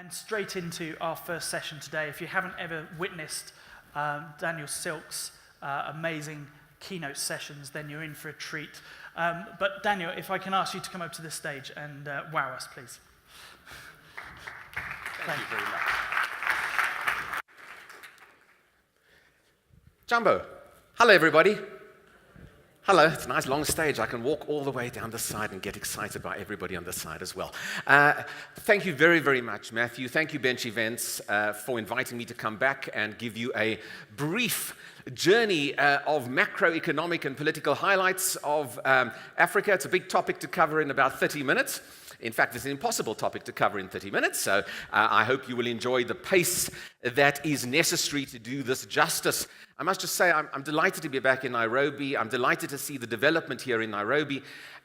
And straight into our first session today. If you haven't ever witnessed Daniel Silke's amazing keynote sessions, then you're in for a treat. But Daniel, if I can ask you to come up to the stage and wow us, please. Thank you very much. Jumbo. Hello, everybody. Hello, it's a nice long stage. I can walk all the way down the side and get excited by everybody on this side as well. Thank you very, very much, Matthew. Thank you, Bench Events, for inviting me to come back and give you a brief journey of macroeconomic and political highlights of Africa. It's a big topic to cover in about 30 minutes. In fact, it's an impossible topic to cover in 30 minutes, so I hope you will enjoy the pace that is necessary to do this justice. I must just say I'm delighted to be back in Nairobi. I'm delighted to see the development here in Nairobi.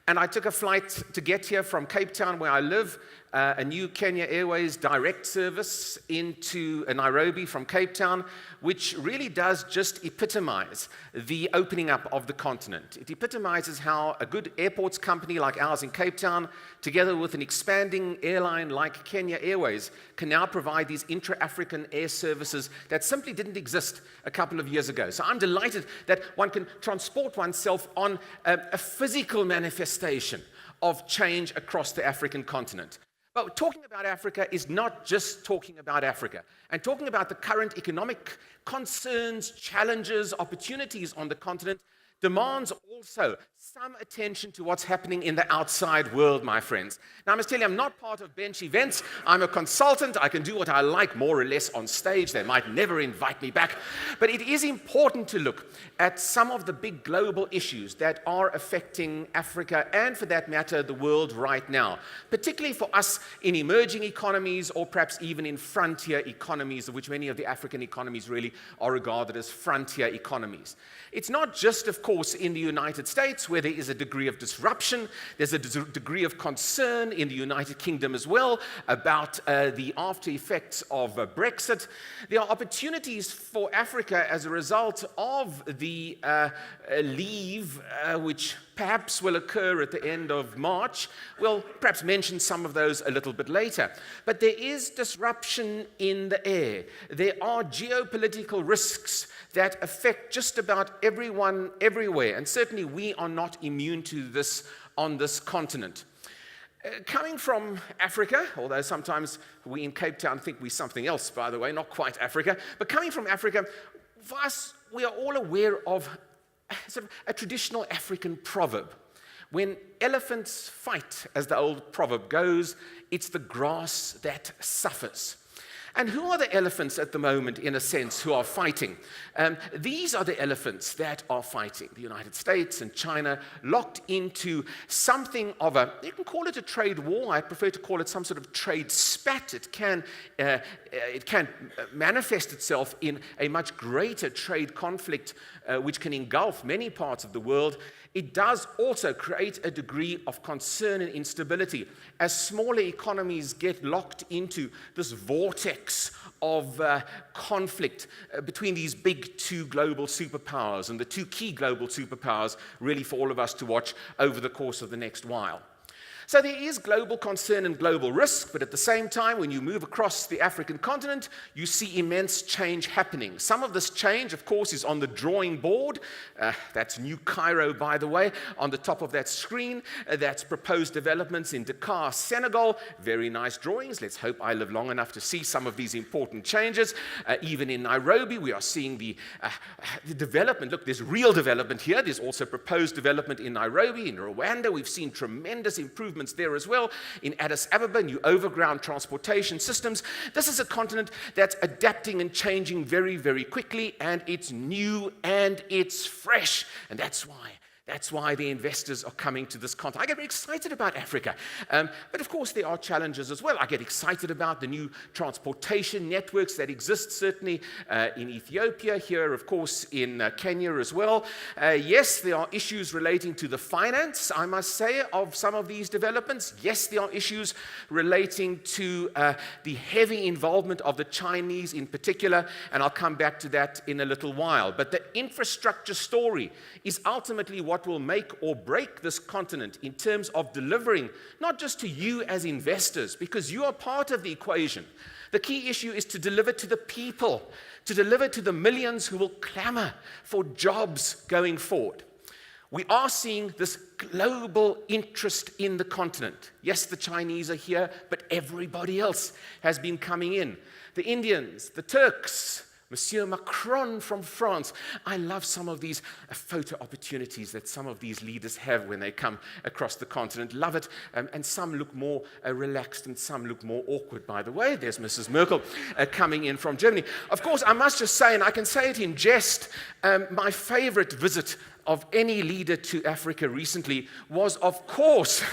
And I took a flight to get here from Cape Town, where I live, a new Kenya Airways direct service into Nairobi from Cape Town, which really does just epitomize the opening up of the continent. It epitomizes how a good airports company like ours in Cape Town, together with an expanding airline like Kenya Airways, can now provide these intra-African air services that simply didn't exist a couple of years ago. So I'm delighted that one can transport oneself on a physical manifestation of change across the African continent. But talking about Africa is not just talking about Africa. And talking about the current economic concerns, challenges, opportunities on the continent demands also some attention to what's happening in the outside world, my friends. Now, I must tell you, I'm not part of Bench Events. I'm a consultant. I can do what I like, more or less, on stage. They might never invite me back. But it is important to look at some of the big global issues that are affecting Africa and, for that matter, the world right now, particularly for us in emerging economies or perhaps even in frontier economies, of which many of the African economies really are regarded as frontier economies. It's not just, of course, in the United States, where there is a degree of disruption. There's a degree of concern in the United Kingdom as well about the after effects of Brexit. There are opportunities for Africa as a result of the leave, which perhaps will occur at the end of March. We'll perhaps mention some of those a little bit later. But there is disruption in the air. There are geopolitical risks that affect just about everyone everywhere. And certainly we are not immune to this on this continent. Coming from Africa, although sometimes we in Cape Town think we're something else, by the way, not quite Africa, but coming from Africa, for us, we are all aware of sort of a traditional African proverb. When elephants fight, as the old proverb goes, it's the grass that suffers. And who are the elephants at the moment, in a sense, who are fighting? These are the elephants that are fighting. The United States and China locked into something of a, you can call it a trade war. I prefer to call it some sort of trade spat. It can manifest itself in a much greater trade conflict, which can engulf many parts of the world. It does also create a degree of concern and instability as smaller economies get locked into this vortex of conflict between these big two global superpowers, and the two key global superpowers really for all of us to watch over the course of the next while. So there is global concern and global risk, but at the same time, when you move across the African continent, you see immense change happening. Some of this change, of course, is on the drawing board. That's New Cairo, by the way, on the top of that screen. That's proposed developments in Dakar, Senegal. Very nice drawings. Let's hope I live long enough to see some of these important changes. Even in Nairobi, we are seeing the development. Look, there's real development here. There's also proposed development in Nairobi. In Rwanda, we've seen tremendous improvements there as well. In Addis Ababa, new overground transportation systems. This is a continent that's adapting and changing very, very quickly, and it's new and it's fresh. And that's why the investors are coming to this continent. I get very excited about Africa. But of course, there are challenges as well. I get excited about the new transportation networks that exist, certainly in Ethiopia, here, of course, in Kenya as well. Yes, there are issues relating to the finance, I must say, of some of these developments. Yes, there are issues relating to the heavy involvement of the Chinese in particular, and I'll come back to that in a little while. But the infrastructure story is ultimately what what will make or break this continent in terms of delivering, not just to you as investors, because you are part of the equation. The key issue is to deliver to the people, to deliver to the millions who will clamor for jobs going forward. We are seeing this global interest in the continent. Yes, the Chinese are here, but everybody else has been coming in. The Indians, the Turks, Monsieur Macron from France. I love some of these photo opportunities that some of these leaders have when they come across the continent. Love it. And some look more relaxed and some look more awkward, by the way. There's Mrs. Merkel coming in from Germany. Of course, I must just say, and I can say it in jest, my favorite visit of any leader to Africa recently was, of course,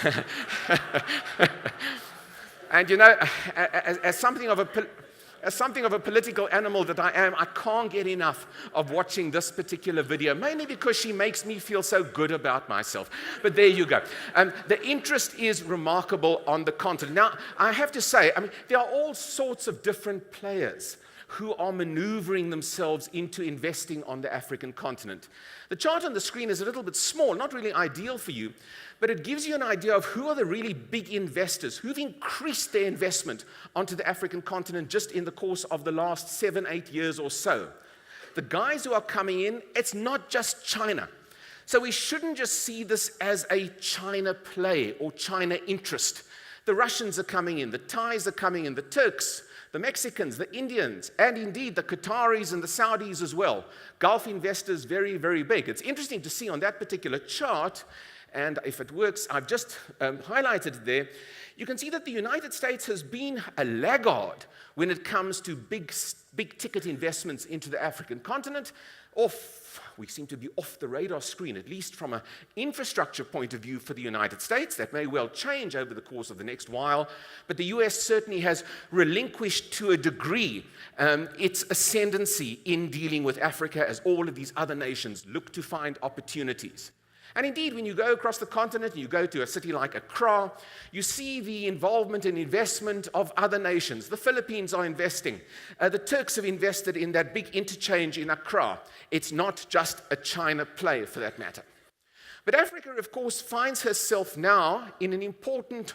and you know, as something of a political animal that I am, I can't get enough of watching this particular video, mainly because she makes me feel so good about myself. But there you go. The interest is remarkable on the continent. Now, I have to say, there are all sorts of different players who are maneuvering themselves into investing on the African continent. The chart on the screen is a little bit small, not really ideal for you, but it gives you an idea of who are the really big investors who've increased their investment onto the African continent just in the course of the last 7-8 years or so. The guys who are coming in, it's not just China. So we shouldn't just see this as a China play or China interest. The Russians are coming in, the Thais are coming in, the Turks, the Mexicans, the Indians, and indeed the Qataris and the Saudis as well. Gulf investors, very, very big. It's interesting to see on that particular chart, and if it works, I've just highlighted it there. You can see that the United States has been a laggard when it comes to big ticket investments into the African continent. We seem to be off the radar screen, at least from an infrastructure point of view for the United States. That may well change over the course of the next while, but the US certainly has relinquished to a degree its ascendancy in dealing with Africa as all of these other nations look to find opportunities. And indeed, when you go across the continent and you go to a city like Accra, you see the involvement and investment of other nations. The Philippines are investing. The Turks have invested in that big interchange in Accra. It's not just a China play, for that matter. But Africa, of course, finds herself now in an important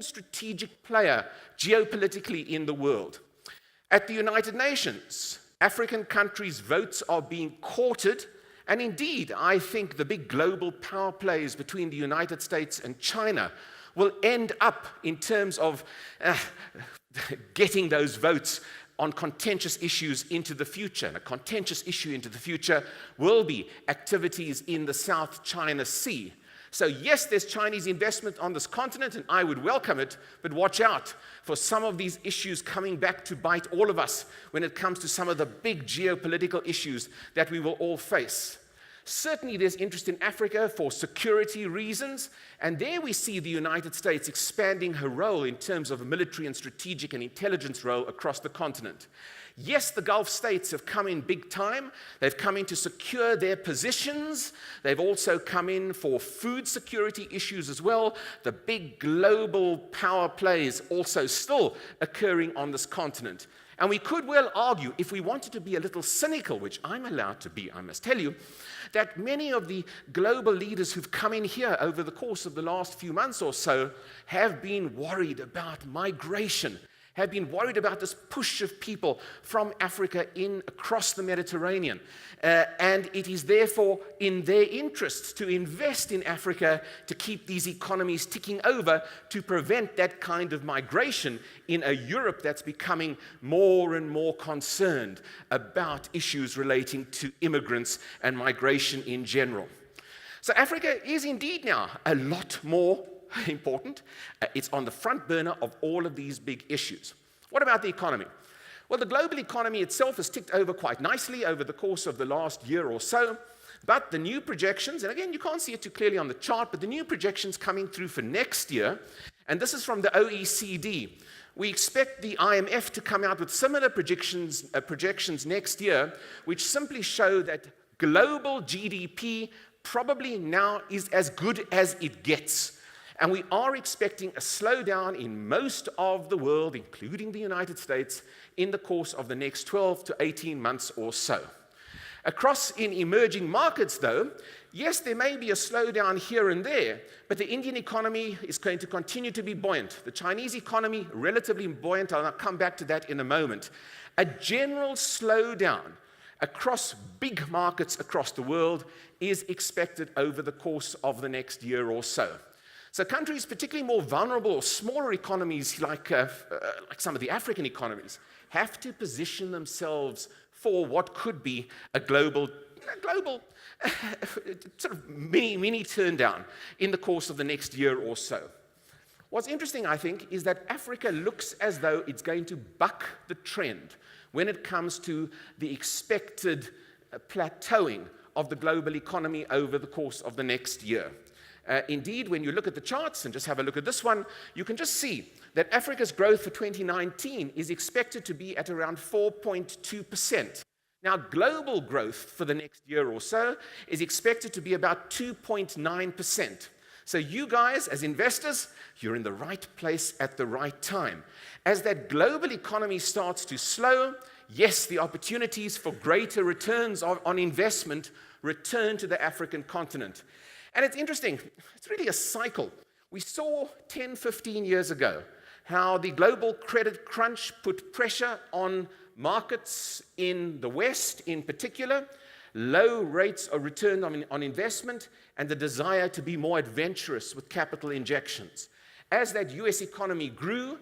strategic player geopolitically in the world. At the United Nations, African countries' votes are being courted. And indeed, I think the big global power plays between the United States and China will end up in terms of getting those votes on contentious issues into the future. And a contentious issue into the future will be activities in the South China Sea. So yes, there's Chinese investment on this continent, and I would welcome it, but watch out for some of these issues coming back to bite all of us when it comes to some of the big geopolitical issues that we will all face. Certainly there's interest in Africa for security reasons, and there we see the United States expanding her role in terms of a military and strategic and intelligence role across the continent. Yes, the Gulf states have come in big time. They've come in to secure their positions. They've also come in for food security issues as well. The big global power plays also still occurring on this continent. And we could well argue, if we wanted to be a little cynical, which I'm allowed to be, I must tell you, that many of the global leaders who've come in here over the course of the last few months or so have been worried about migration, have been worried about this push of people from Africa across the Mediterranean. And it is therefore in their interests to invest in Africa to keep these economies ticking over, to prevent that kind of migration in a Europe that's becoming more and more concerned about issues relating to immigrants and migration in general. So Africa is indeed now a lot more important. It's on the front burner of all of these big issues. What about the economy? Well, the global economy itself has ticked over quite nicely over the course of the last year or so, but the new projections, and again, you can't see it too clearly on the chart, but the new projections coming through for next year, and this is from the OECD. We expect the IMF to come out with similar projections next year, which simply show that global GDP probably now is as good as it gets. And we are expecting a slowdown in most of the world, including the United States, in the course of the next 12 to 18 months or so. Across in emerging markets, though, yes, there may be a slowdown here and there, but the Indian economy is going to continue to be buoyant. The Chinese economy, relatively buoyant. I'll come back to that in a moment. A general slowdown across big markets across the world is expected over the course of the next year or so. So countries, particularly more vulnerable or smaller economies like some of the African economies, have to position themselves for what could be a global sort of mini turndown in the course of the next year or so. What's interesting, I think, is that Africa looks as though it's going to buck the trend when it comes to the expected plateauing of the global economy over the course of the next year. Indeed, when you look at the charts, and just have a look at this one, you can just see that Africa's growth for 2019 is expected to be at around 4.2%. Now, global growth for the next year or so is expected to be about 2.9%. So you guys, as investors, you're in the right place at the right time. As that global economy starts to slow, yes, the opportunities for greater returns on investment return to the African continent. And it's interesting, it's really a cycle. We saw 10, 15 years ago how the global credit crunch put pressure on markets in the West in particular, low rates of return on investment, and the desire to be more adventurous with capital injections. As that US economy grew,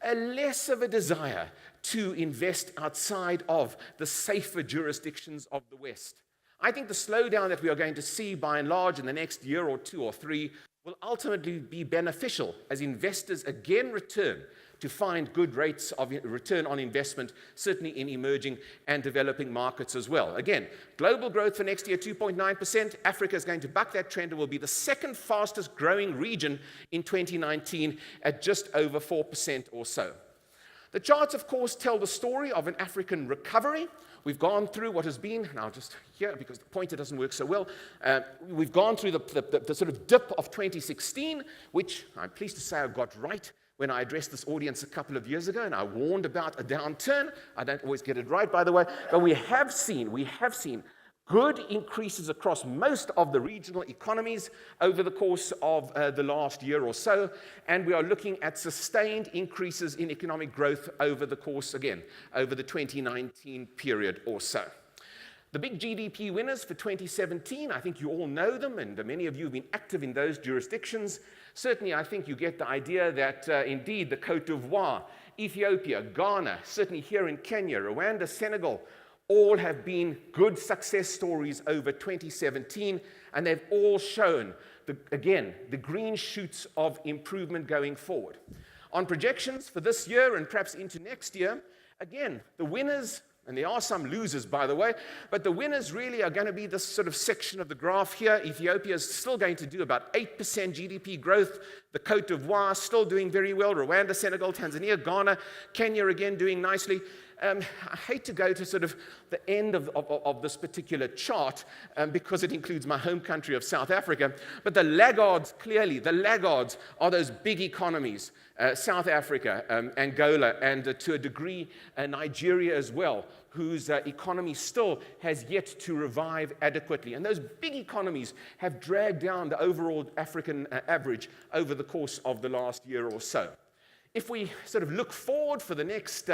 less of a desire to invest outside of the safer jurisdictions of the West. I think the slowdown that we are going to see by and large in the next year or two or three will ultimately be beneficial as investors again return to find good rates of return on investment, certainly in emerging and developing markets as well. Again, global growth for next year, 2.9%. Africa is going to buck that trend and will be the second fastest growing region in 2019 at just over 4% or so. The charts, of course, tell the story of an African recovery. We've gone through what has been, and I'll just here because the pointer doesn't work so well, we've gone through the sort of dip of 2016, which I'm pleased to say I got right when I addressed this audience a couple of years ago, and I warned about a downturn. I don't always get it right, by the way, but we have seen good increases across most of the regional economies over the course of the last year or so, and we are looking at sustained increases in economic growth over the course, again, over the 2019 period or so. The big GDP winners for 2017, I think you all know them, and many of you have been active in those jurisdictions. Certainly, I think you get the idea that, indeed, the Côte d'Ivoire, Ethiopia, Ghana, certainly here in Kenya, Rwanda, Senegal, all have been good success stories over 2017, and they've all shown, again, the green shoots of improvement going forward. On projections for this year and perhaps into next year, again, the winners, and there are some losers, by the way, but the winners really are going to be this sort of section of the graph here. Ethiopia is still going to do about 8% GDP growth. The Côte d'Ivoire still doing very well. Rwanda, Senegal, Tanzania, Ghana, Kenya again doing nicely. I hate to go to sort of the end of this particular chart because it includes my home country of South Africa, but the laggards, clearly, the laggards are those big economies, South Africa, Angola, and to a degree, Nigeria as well, whose economy still has yet to revive adequately. And those big economies have dragged down the overall African average over the course of the last year or so. If we sort of look forward for the next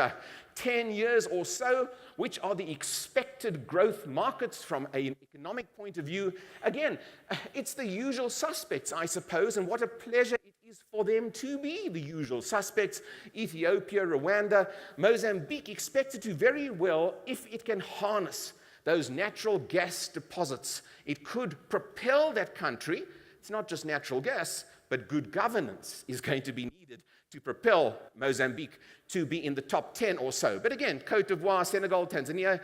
10 years or so, which are the expected growth markets from an economic point of view, again, it's the usual suspects, I suppose, and what a pleasure it is for them to be the usual suspects. Ethiopia, Rwanda, Mozambique expected to very well if it can harness those natural gas deposits. It could propel that country. It's not just natural gas, but good governance is going to be needed to propel Mozambique to be in the top 10 or so. But again, Côte d'Ivoire, Senegal, Tanzania,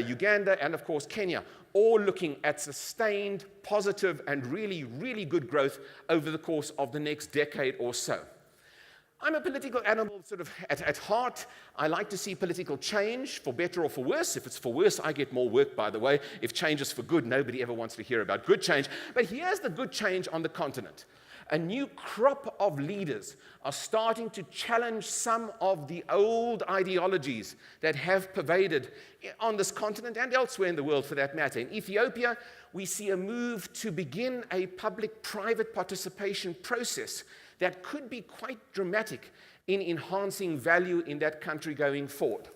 Uganda, and of course Kenya, all looking at sustained, positive, and really, really good growth over the course of the next decade or so. I'm a political animal sort of at heart. I like to see political change, for better or for worse. If it's for worse, I get more work, by the way. If change is for good, nobody ever wants to hear about good change. But here's the good change on the continent. a new crop of leaders are starting to challenge some of the old ideologies that have pervaded on this continent and elsewhere in the world for that matter. In Ethiopia, we see a move to begin a public-private participation process that could be quite dramatic in enhancing value in that country going forward.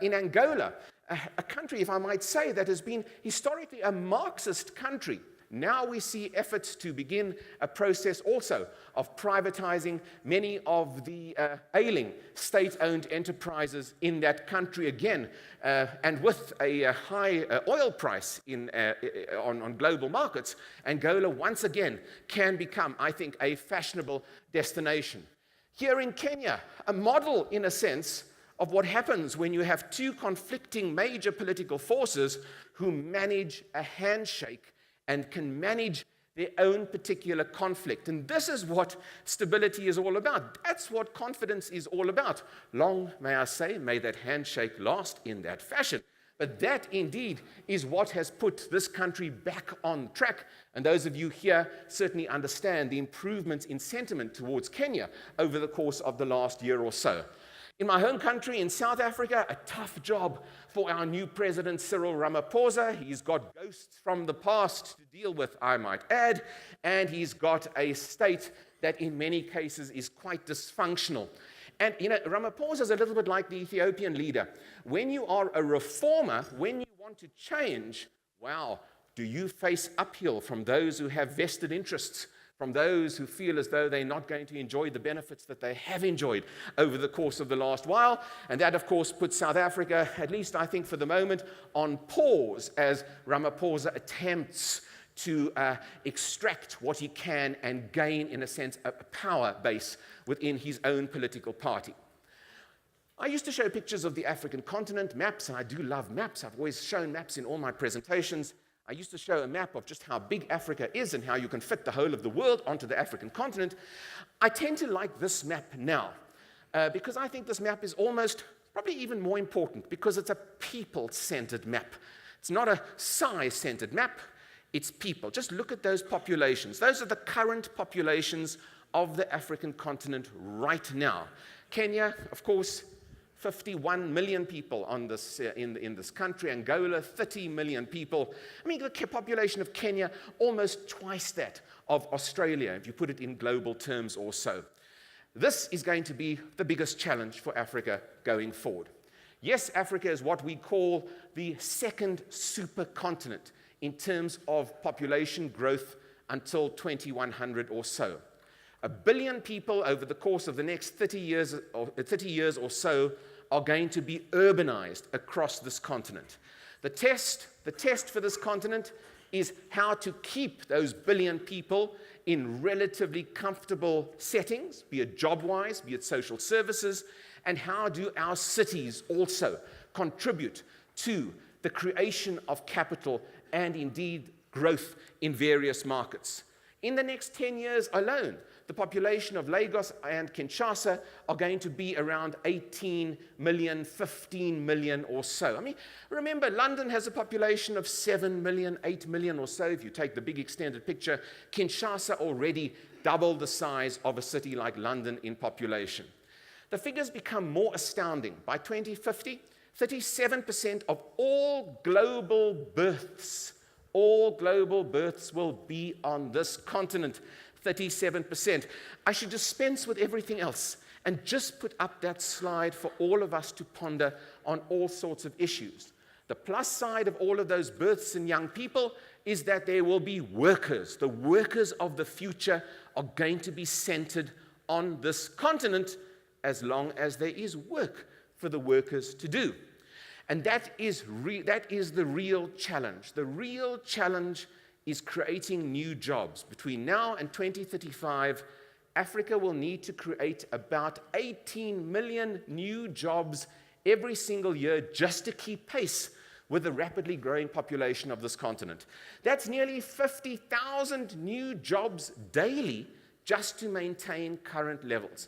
In Angola, a country, if I might say, that has been historically a Marxist country, now we see efforts to begin a process also of privatizing many of the ailing state-owned enterprises in that country again. And with a high oil price on global markets, Angola once again can become, I think, a fashionable destination. Here in Kenya, a model, in a sense, of what happens when you have two conflicting major political forces who manage a handshake and can manage their own particular conflict. And this is what stability is all about. That's what confidence is all about. Long, may I say, may that handshake last in that fashion. But that indeed is what has put this country back on track. And those of you here certainly understand the improvements in sentiment towards Kenya over the course of the last year or so. In my home country, in South Africa, a tough job for our new president, Cyril Ramaphosa. He's got ghosts from the past to deal with, I might add, and he's got a state that in many cases is quite dysfunctional. And, Ramaphosa is a little bit like the Ethiopian leader. When you are a reformer, when you want to change, wow, do you face uphill from those who have vested interests, from those who feel as though they're not going to enjoy the benefits that they have enjoyed over the course of the last while. And that, of course, puts South Africa, at least I think for the moment, on pause as Ramaphosa attempts to extract what he can and gain, in a sense, a power base within his own political party. I used to show pictures of the African continent, maps, and I do love maps. I've always shown maps in all my presentations. I used to show a map of just how big Africa is and how you can fit the whole of the world onto the African continent. I tend to like this map now because I think this map is almost, probably even more important because it's a people-centered map. It's not a size-centered map, it's people. Just look at those populations. Those are the current populations of the African continent right now. Kenya, of course, 51 million people on this, in this country. Angola, 30 million people. I mean, the population of Kenya, almost twice that of Australia, if you put it in global terms or so. This is going to be the biggest challenge for Africa going forward. Yes, Africa is what we call the second supercontinent in terms of population growth until 2100 or so. 1 billion people over the course of the next 30 years or so are going to be urbanized across this continent. The test for this continent is how to keep those 1 billion people in relatively comfortable settings, be it job-wise, be it social services, and how do our cities also contribute to the creation of capital and indeed growth in various markets. In the next 10 years alone, the population of Lagos and Kinshasa are going to be around 18 million, 15 million or so. I mean, remember, London has a population of 7 million, 8 million or so. If you take the big extended picture, Kinshasa already double the size of a city like London in population. The figures become more astounding. By 2050, 37% of all global births will be on this continent. 37%. I should dispense with everything else and just put up that slide for all of us to ponder on all sorts of issues. The plus side of all of those births and young people is that there will be workers. The workers of the future are going to be centered on this continent as long as there is work for the workers to do. And that is the real challenge. The real challenge is creating new jobs. Between now and 2035, Africa will need to create about 18 million new jobs every single year just to keep pace with the rapidly growing population of this continent. That's nearly 50,000 new jobs daily just to maintain current levels.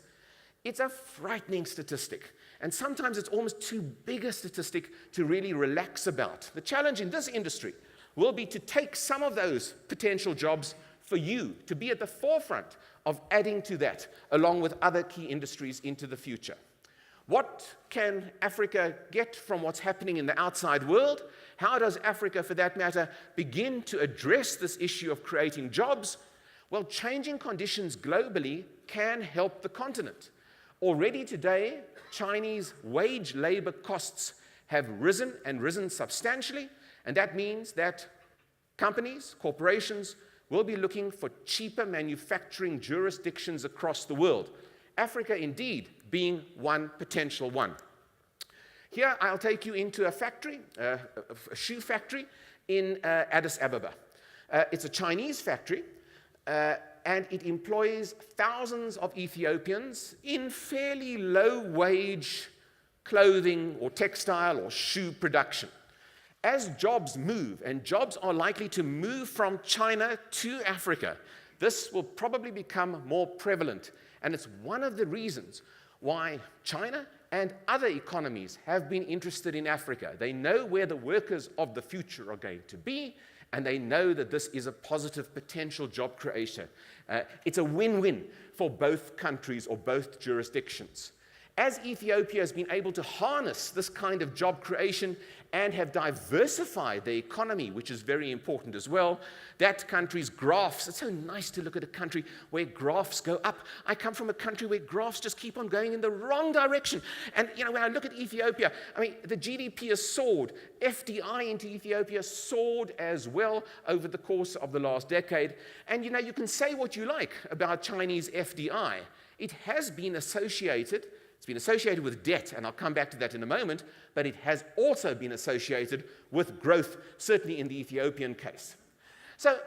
It's a frightening statistic. And sometimes it's almost too big a statistic to really relax about. The challenge in this industry will be to take some of those potential jobs for you to be at the forefront of adding to that, along with other key industries into the future. What can Africa get from what's happening in the outside world? How does Africa, for that matter, begin to address this issue of creating jobs? Well, changing conditions globally can help the continent. Already today, Chinese wage labor costs have risen and risen substantially, and that means that companies, corporations, will be looking for cheaper manufacturing jurisdictions across the world. Africa, indeed, being one potential one. Here, I'll take you into a factory, a shoe factory in Addis Ababa. It's a Chinese factory, and it employs thousands of Ethiopians in fairly low-wage clothing or textile or shoe production. As jobs move, and jobs are likely to move from China to Africa, this will probably become more prevalent. And it's one of the reasons why China and other economies have been interested in Africa. They know where the workers of the future are going to be, and they know that this is a positive potential job creation. It's a win-win for both countries or both jurisdictions. As Ethiopia has been able to harness this kind of job creation and have diversified the economy, which is very important as well, that country's graphs, it's so nice to look at a country where graphs go up. I come from a country where graphs just keep on going in the wrong direction. And, when I look at Ethiopia, the GDP has soared. FDI into Ethiopia soared as well over the course of the last decade. And, you can say what you like about Chinese FDI. It has been associated. It's been associated with debt, and I'll come back to that in a moment, but it has also been associated with growth, certainly in the Ethiopian case. So,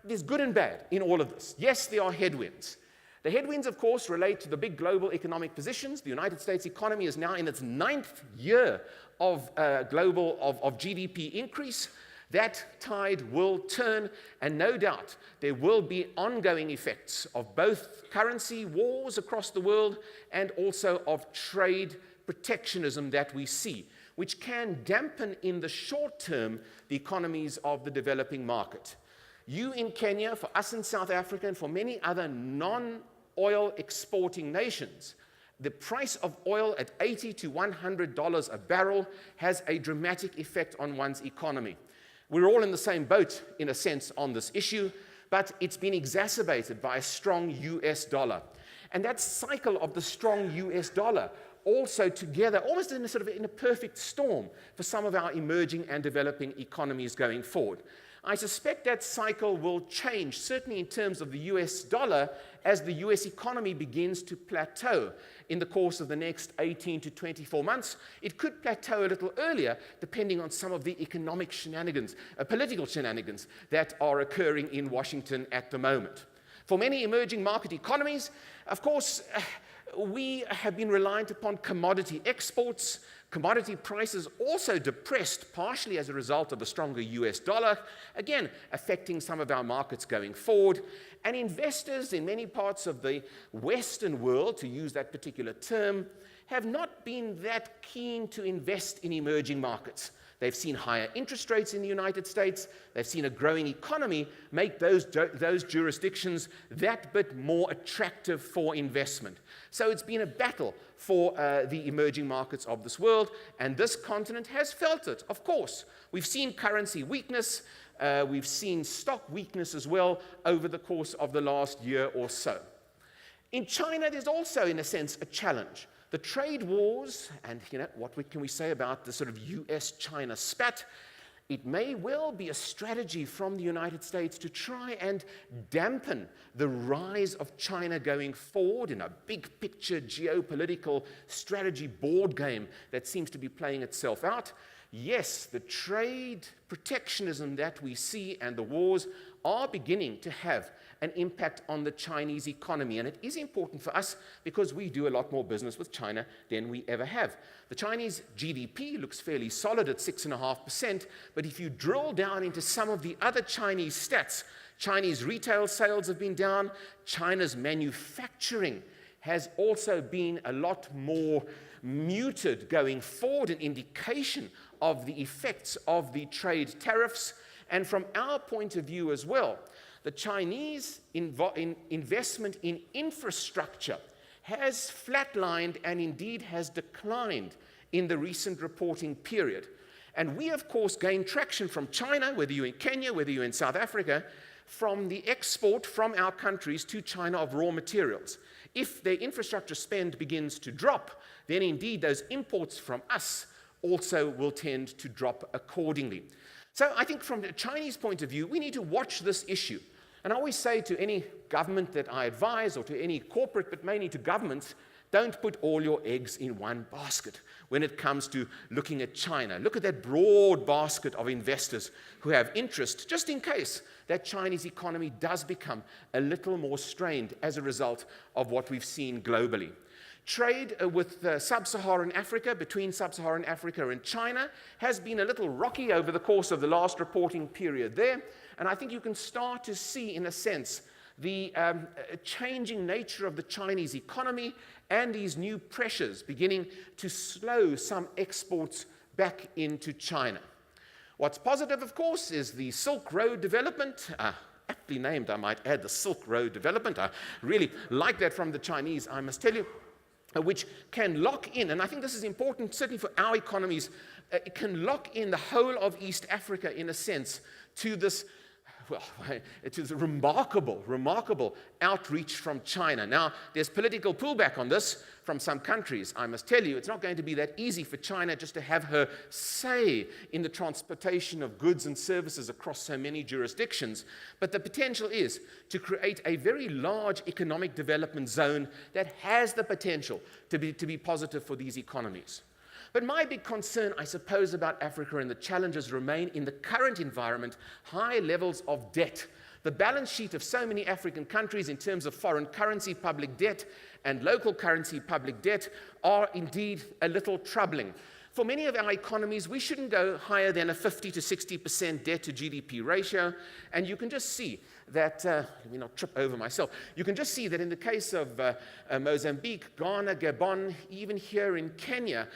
there's good and bad in all of this. Yes, there are headwinds. The headwinds, of course, relate to the big global economic positions. The United States economy is now in its 9th year of GDP increase. That tide will turn, and no doubt there will be ongoing effects of both currency wars across the world and also of trade protectionism that we see, which can dampen in the short term the economies of the developing market. You in Kenya, for us in South Africa, and for many other non-oil exporting nations, the price of oil at $80 to $100 a barrel has a dramatic effect on one's economy. We're all in the same boat, in a sense, on this issue, but it's been exacerbated by a strong US dollar. And that cycle of the strong US dollar also together, almost in a perfect storm for some of our emerging and developing economies going forward. I suspect that cycle will change, certainly in terms of the US dollar, as the US economy begins to plateau in the course of the next 18 to 24 months. It could plateau a little earlier, depending on some of the economic shenanigans, political shenanigans that are occurring in Washington at the moment. For many emerging market economies, of course, we have been reliant upon commodity exports. Commodity prices also depressed, partially as a result of a stronger US dollar, again, affecting some of our markets going forward. And investors in many parts of the Western world, to use that particular term, have not been that keen to invest in emerging markets. They've seen higher interest rates in the United States. They've seen a growing economy make those jurisdictions that bit more attractive for investment. So it's been a battle for the emerging markets of this world, and this continent has felt it, of course. We've seen currency weakness. We've seen stock weakness as well over the course of the last year or so. In China, there's also, in a sense, a challenge. The trade wars, and what can we say about the sort of US-China spat? It may well be a strategy from the United States to try and dampen the rise of China going forward in a big picture geopolitical strategy board game that seems to be playing itself out. Yes, the trade protectionism that we see and the wars are beginning to have an impact on the Chinese economy. And it is important for us because we do a lot more business with China than we ever have. The Chinese GDP looks fairly solid at 6.5%, but if you drill down into some of the other Chinese stats, Chinese retail sales have been down, China's manufacturing has also been a lot more muted going forward, an indication of the effects of the trade tariffs. And from our point of view as well, the Chinese investment in infrastructure has flatlined and indeed has declined in the recent reporting period. And we, of course, gain traction from China, whether you're in Kenya, whether you're in South Africa, from the export from our countries to China of raw materials. If their infrastructure spend begins to drop, then indeed those imports from us also will tend to drop accordingly. So I think from the Chinese point of view, we need to watch this issue. And I always say to any government that I advise, or to any corporate, but mainly to governments, don't put all your eggs in one basket when it comes to looking at China. Look at that broad basket of investors who have interest, just in case that Chinese economy does become a little more strained as a result of what we've seen globally. Trade with Sub-Saharan Africa, between Sub-Saharan Africa and China, has been a little rocky over the course of the last reporting period there. And I think you can start to see, in a sense, the changing nature of the Chinese economy and these new pressures beginning to slow some exports back into China. What's positive, of course, is the Silk Road development, aptly named, I might add, the Silk Road development. I really like that from the Chinese, I must tell you, which can lock in, and I think this is important, certainly for our economies, it can lock in the whole of East Africa, in a sense, to this, well, it is a remarkable outreach from China. Now, there's political pullback on this from some countries. I must tell you, it's not going to be that easy for China just to have her say in the transportation of goods and services across so many jurisdictions. But the potential is to create a very large economic development zone that has the potential to be positive for these economies. But my big concern, I suppose, about Africa and the challenges remain in the current environment, high levels of debt. The balance sheet of so many African countries in terms of foreign currency public debt and local currency public debt are indeed a little troubling. For many of our economies, we shouldn't go higher than a 50 to 60% debt to GDP ratio, and you can just see that, let me not trip over myself, you can just see that in the case of Mövenpick, Ghana, Gabon, even here in Kenya,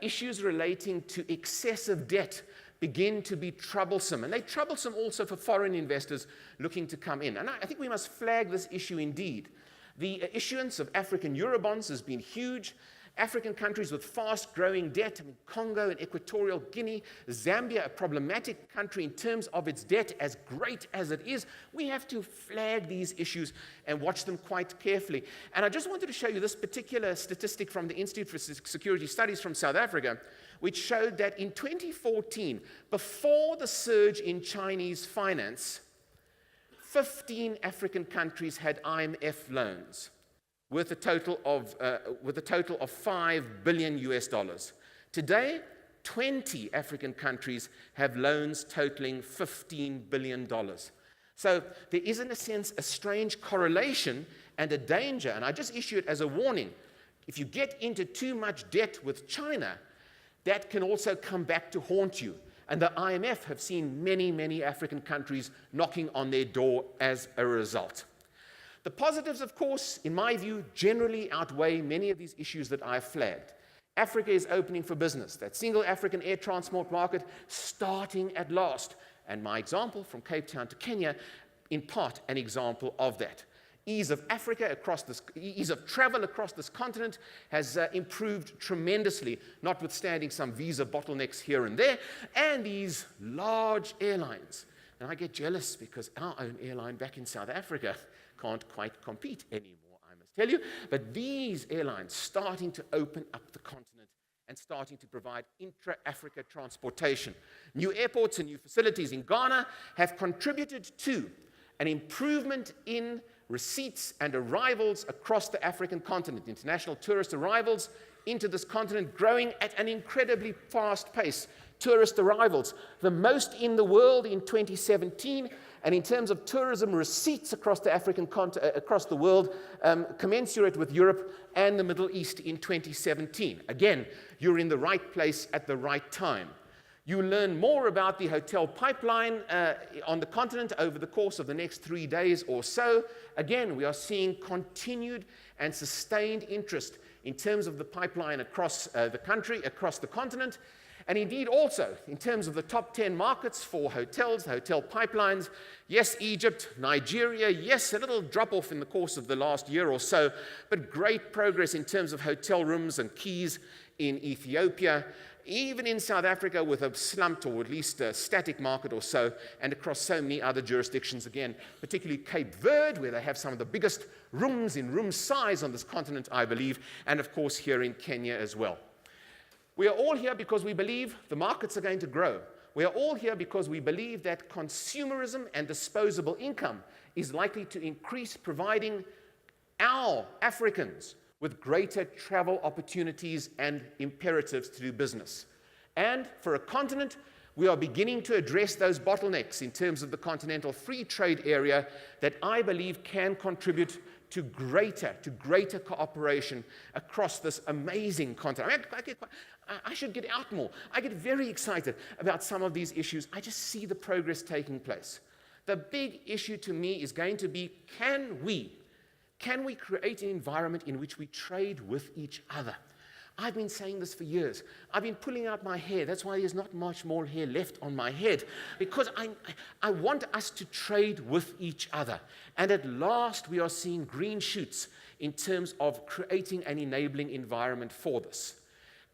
issues relating to excessive debt begin to be troublesome, and they're troublesome also for foreign investors looking to come in. And I think we must flag this issue indeed. The issuance of African Eurobonds has been huge. African countries with fast-growing debt, Congo and Equatorial Guinea, Zambia, a problematic country in terms of its debt, as great as it is, we have to flag these issues and watch them quite carefully. And I just wanted to show you this particular statistic from the Institute for Security Studies from South Africa, which showed that in 2014, before the surge in Chinese finance, 15 African countries had IMF loans with a total of $5 billion US. Today, 20 African countries have loans totaling $15 billion. So there is, in a sense, a strange correlation and a danger, and I just issue it as a warning. If you get into too much debt with China, that can also come back to haunt you. And the IMF have seen many, many African countries knocking on their door as a result. The positives, of course, in my view, generally outweigh many of these issues that I've flagged. Africa is opening for business. That single African air transport market starting at last. And my example from Cape Town to Kenya, in part an example of that. Ease of travel across this continent has improved tremendously, notwithstanding some visa bottlenecks here and there, and these large airlines. And I get jealous because our own airline back in South Africa can't quite compete anymore, I must tell you. But these airlines starting to open up the continent and starting to provide intra-Africa transportation. New airports and new facilities in Ghana have contributed to an improvement in receipts and arrivals across the African continent. International tourist arrivals into this continent growing at an incredibly fast pace. Tourist arrivals, the most in the world in 2017, and in terms of tourism receipts across the across the world, commensurate with Europe and the Middle East in 2017. Again, you're in the right place at the right time. You learn more about the hotel pipeline on the continent over the course of the next 3 days or so. Again, we are seeing continued and sustained interest in terms of the pipeline across the country, across the continent. And indeed also, in terms of the top 10 markets for hotels, hotel pipelines, yes, Egypt, Nigeria, yes, a little drop-off in the course of the last year or so, but great progress in terms of hotel rooms and keys in Ethiopia, even in South Africa with a slumped or at least a static market or so, and across so many other jurisdictions again, particularly Cape Verde, where they have some of the biggest rooms in room size on this continent, I believe, and of course here in Kenya as well. We are all here because we believe the markets are going to grow. We are all here because we believe that consumerism and disposable income is likely to increase, providing our Africans with greater travel opportunities and imperatives to do business. And for a continent, we are beginning to address those bottlenecks in terms of the continental free trade area that I believe can contribute to greater cooperation across this amazing continent. I should get out more. I get very excited about some of these issues. I just see the progress taking place. The big issue to me is going to be, can we create an environment in which we trade with each other? I've been saying this for years. I've been pulling out my hair. That's why there's not much more hair left on my head, because I want us to trade with each other. And at last, we are seeing green shoots in terms of creating an enabling environment for this.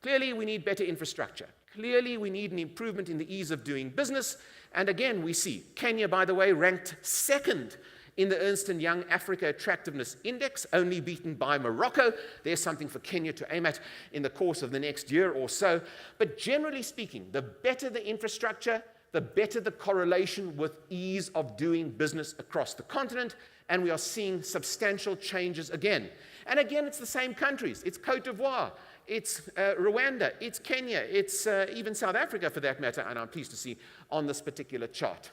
Clearly, we need better infrastructure. Clearly, we need an improvement in the ease of doing business. And again, we see Kenya, by the way, ranked second in the Ernst & Young Africa Attractiveness Index, only beaten by Morocco. There's something for Kenya to aim at in the course of the next year or so. But generally speaking, the better the infrastructure, the better the correlation with ease of doing business across the continent. And we are seeing substantial changes again. And again, it's the same countries. It's Côte d'Ivoire, it's Rwanda, it's Kenya, it's even South Africa for that matter, and I'm pleased to see on this particular chart.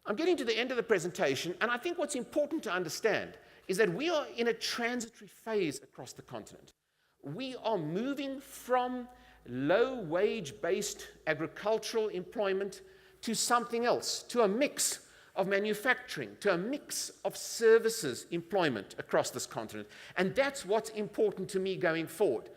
I'm getting to the end of the presentation, and I think what's important to understand is that we are in a transitory phase across the continent. We are moving from low-wage-based agricultural employment to something else, to a mix of manufacturing, to a mix of services employment across this continent. And that's what's important to me going forward.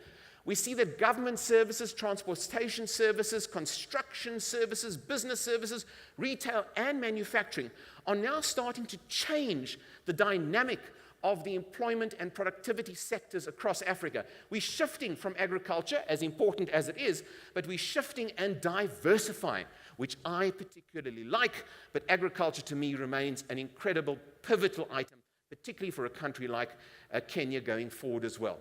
We see that government services, transportation services, construction services, business services, retail, and manufacturing are now starting to change the dynamic of the employment and productivity sectors across Africa. We're shifting from agriculture, as important as it is, but we're shifting and diversifying, which I particularly like, but agriculture to me remains an incredible pivotal item, particularly for a country like Kenya going forward as well.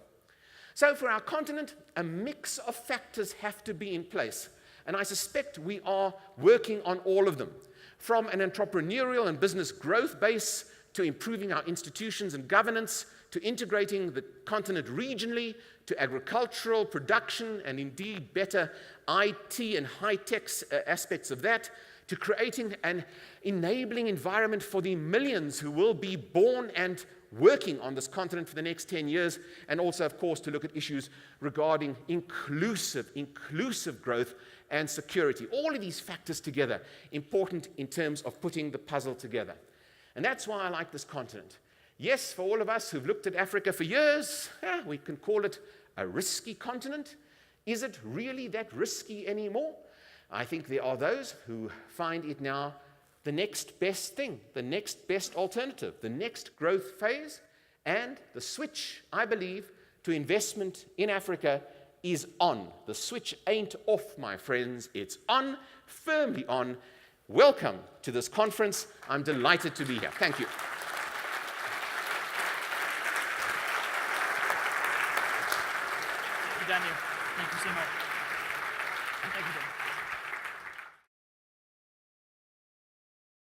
So for our continent, a mix of factors have to be in place. And I suspect we are working on all of them. From an entrepreneurial and business growth base, to improving our institutions and governance, to integrating the continent regionally, to agricultural production, and indeed better IT and high-tech aspects of that, to creating an enabling environment for the millions who will be born and working on this continent for the next 10 years, and also, of course, to look at issues regarding inclusive growth and security. All of these factors together, important in terms of putting the puzzle together. And that's why I like this continent. Yes, for all of us who've looked at Africa for years, we can call it a risky continent. Is it really that risky anymore? I think there are those who find it now the next best thing, the next best alternative, the next growth phase, and the switch, I believe, to investment in Africa is on. The switch ain't off, my friends. It's on, firmly on. Welcome to this conference. I'm delighted to be here. Thank you. Thank you, Daniel. Thank you so much. Thank you, Daniel.